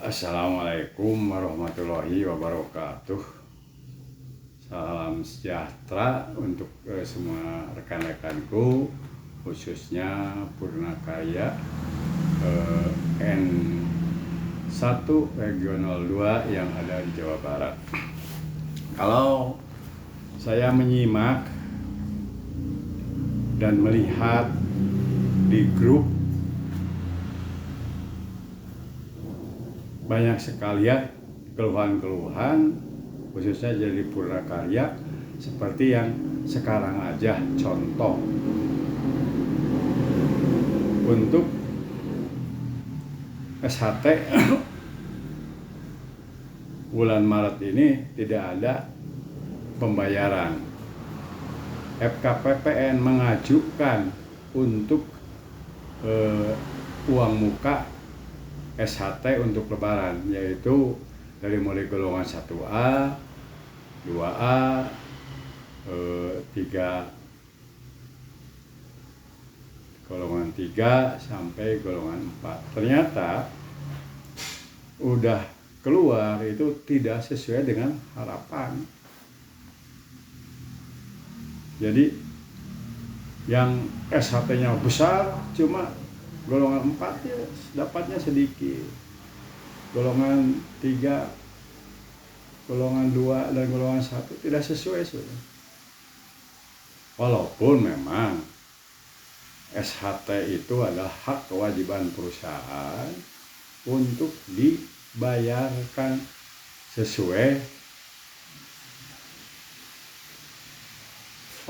Assalamualaikum warahmatullahi wabarakatuh. Salam sejahtera untuk semua rekan-rekanku, khususnya Purnakarya N1 Regional 2 yang ada di Jawa Barat. Kalau saya menyimak dan melihat di grup, banyak sekali ya keluhan-keluhan, khususnya jadi Purnakarya, seperti yang sekarang aja contoh. Untuk SHT bulan Maret ini tidak ada pembayaran. FKPPN mengajukan untuk uang muka SHT untuk lebaran, yaitu dari mulai golongan 1A, 2A, 3, golongan 3 sampai golongan 4. Ternyata udah keluar itu tidak sesuai dengan harapan. Jadi yang SHT-nya besar cuma golongan 4 ya dapatnya sedikit. Golongan 3, golongan 2 dan golongan 1 tidak sesuai. Walaupun memang SHT itu adalah hak kewajiban perusahaan untuk dibayarkan sesuai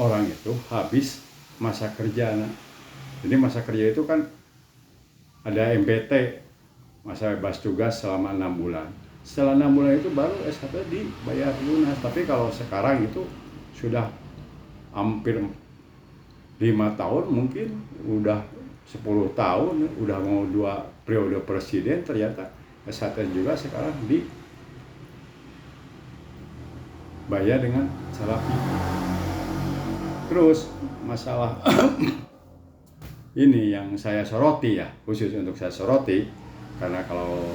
orang itu habis masa kerja. Jadi masa kerja itu kan ada MBT, masa bebas tugas selama 6 bulan. Setelah 6 bulan itu baru SHT dibayar lunas. Tapi kalau sekarang itu sudah hampir 5 tahun, mungkin udah 10 tahun, udah mau 2 periode presiden, ternyata SHT juga sekarang dibayar dengan cara itu. Terus masalah ini yang saya soroti ya, khusus untuk saya soroti, karena kalau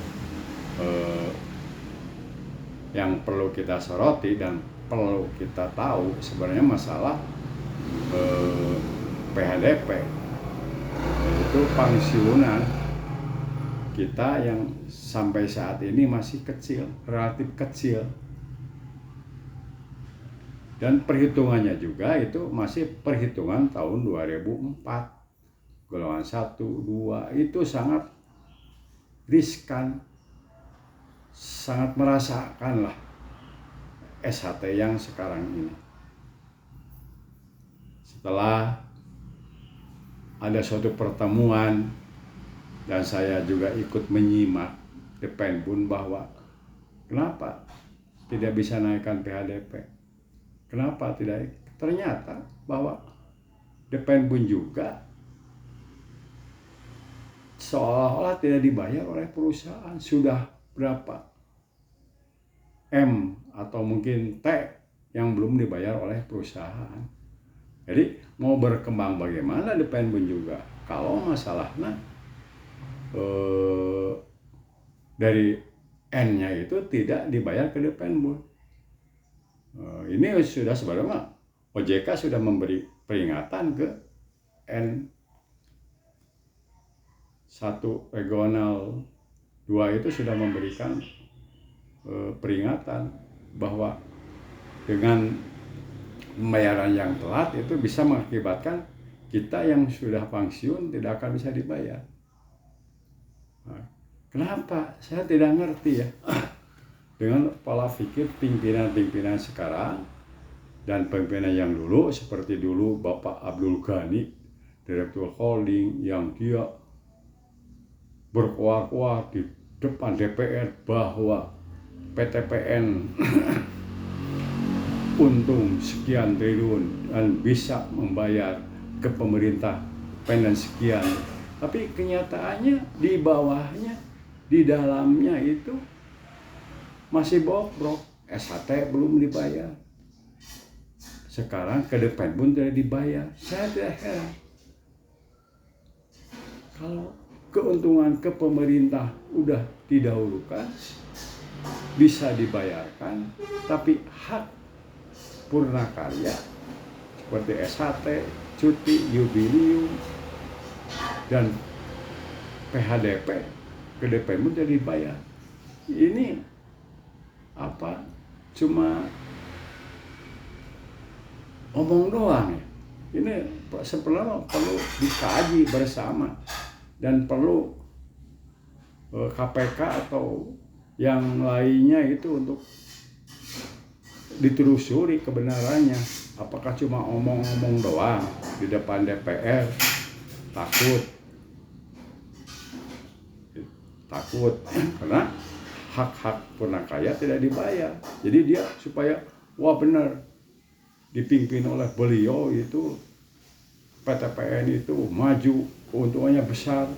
yang perlu kita soroti dan perlu kita tahu sebenarnya masalah PHDP, itu pensiunan kita yang sampai saat ini masih kecil, relatif kecil, dan perhitungannya juga itu masih perhitungan tahun 2004. Golongan 1, 2 itu sangat riskan, sangat merasakan lah SHT yang sekarang ini. Setelah ada suatu pertemuan dan saya juga ikut menyimak Depenbun bahwa kenapa tidak bisa naikkan PHDP, kenapa tidak, ternyata bahwa Depenbun juga seolah-olah tidak dibayar oleh perusahaan. Sudah berapa M atau mungkin T yang belum dibayar oleh perusahaan. Jadi mau berkembang bagaimana Depenbun juga kalau masalahnya dari N-nya itu tidak dibayar ke Depenbun. Ini sudah sebenarnya OJK sudah memberi peringatan ke N1 Regional 2 itu sudah memberikan peringatan bahwa dengan pembayaran yang telat itu bisa mengakibatkan kita yang sudah pensiun tidak akan bisa dibayar. Kenapa? Saya tidak ngerti ya. Dengan pola pikir pimpinan-pimpinan sekarang dan pimpinan yang dulu, seperti dulu Bapak Abdul Ghani, Direktur Holding, yang dia berkuar-kuar di depan DPR bahwa PTPN untung sekian triliun dan bisa membayar ke pemerintah PEN sekian. Tapi kenyataannya di bawahnya, di dalamnya itu masih bobrok, SHT belum dibayar. Sekarang ke Depenbun tidak dibayar. Saya tidak heran kalau keuntungan ke pemerintah udah didahulukan, bisa dibayarkan, tapi hak purnakarya seperti SHT, cuti, jubilium, dan PHDP ke DPM udah dibayar. Ini apa? Cuma omong doang ya. Ini sebenarnya perlu dikaji bersama dan perlu KPK atau yang lainnya itu untuk ditelusuri kebenarannya. Apakah cuma omong-omong doang di depan DPR, takut karena hak-hak purnakarya tidak dibayar. Jadi dia supaya wah benar dipimpin oleh beliau itu PTPN itu maju, keuntungannya besar,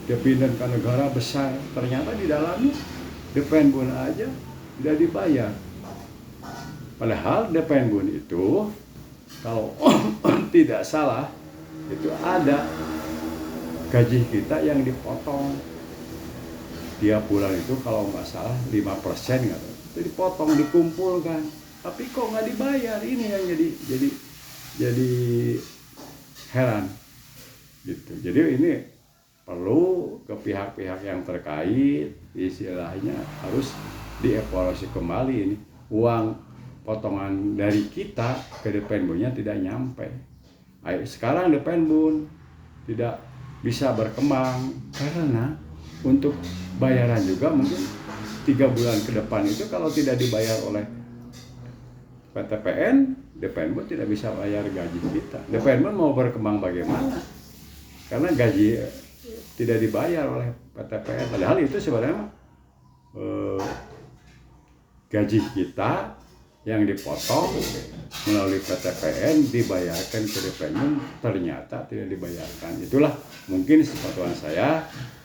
dividen ke negara besar. Ternyata di dalamnya DPN aja tidak dibayar. Padahal DPN itu kalau tidak salah itu ada gaji kita yang dipotong tiap bulan itu, kalau nggak salah 5% gitu. Itu dipotong, dikumpulkan, tapi kok nggak dibayar. Ini yang jadi heran gitu. Jadi ini perlu ke pihak-pihak yang terkait, istilahnya harus dievaluasi kembali ini. Uang potongan dari kita ke DPN-nya tidak nyampe. Sekarang DPN tidak bisa berkembang karena untuk bayaran juga mungkin 3 bulan ke depan itu kalau tidak dibayar oleh PTPN, DPN tidak bisa bayar gaji kita. DPN mau berkembang bagaimana? Karena gaji tidak dibayar oleh PTPN. Padahal itu sebenarnya gaji kita yang dipotong melalui PTPN dibayarkan ke DPN, ternyata tidak dibayarkan. Itulah mungkin sepengetahuan saya.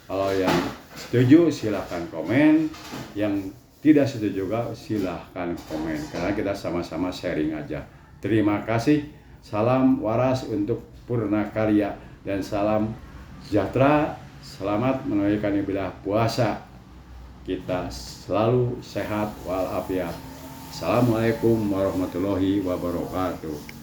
Kalau yang setuju silahkan komen, yang tidak setuju juga silahkan komen, karena kita sama-sama sharing aja. Terima kasih. Salam waras untuk Purnakarya dan salam sejahtera. Selamat menunaikan ibadah puasa. Kita selalu sehat walafiat. Assalamualaikum warahmatullahi wabarakatuh.